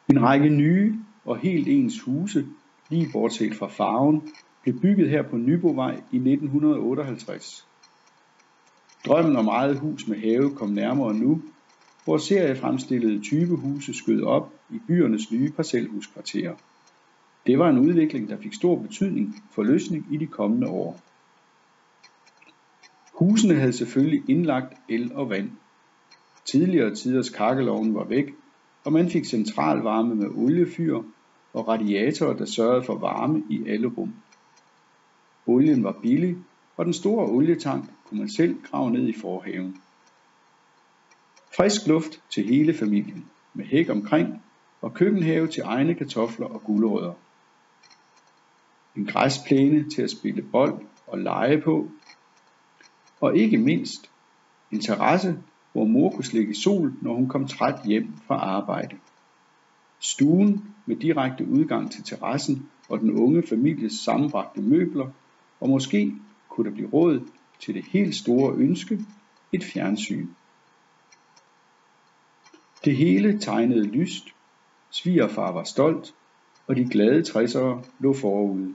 En række nye og helt ens huse, lige bortset fra farven, blev bygget her på Nybovej i 1958. Drømmen om eget hus med have kom nærmere nu, hvor seriefremstillede typehuse skød op i byernes nye parcelhuskvarterer. Det var en udvikling, der fik stor betydning for løsning i de kommende år. Husene havde selvfølgelig indlagt el og vand. Tidligere tiders kakkelovne var væk, og man fik centralvarme med oliefyr og radiatorer, der sørgede for varme i alle rum. Olien var billig, og den store olietank kunne man selv grave ned i forhaven. Frisk luft til hele familien, med hæk omkring og køkkenhave til egne kartofler og gulerødder. En græsplæne til at spille bold og lege på, og ikke mindst en terrasse, hvor mor kunne slikke i sol, når hun kom træt hjem fra arbejde. Stuen med direkte udgang til terrassen og den unge families sammenbragte møbler, og måske kunne der blive råd til det helt store ønske, et fjernsyn. Det hele tegnede lyst, svigerfar var stolt, og de glade 60'ere lå forude.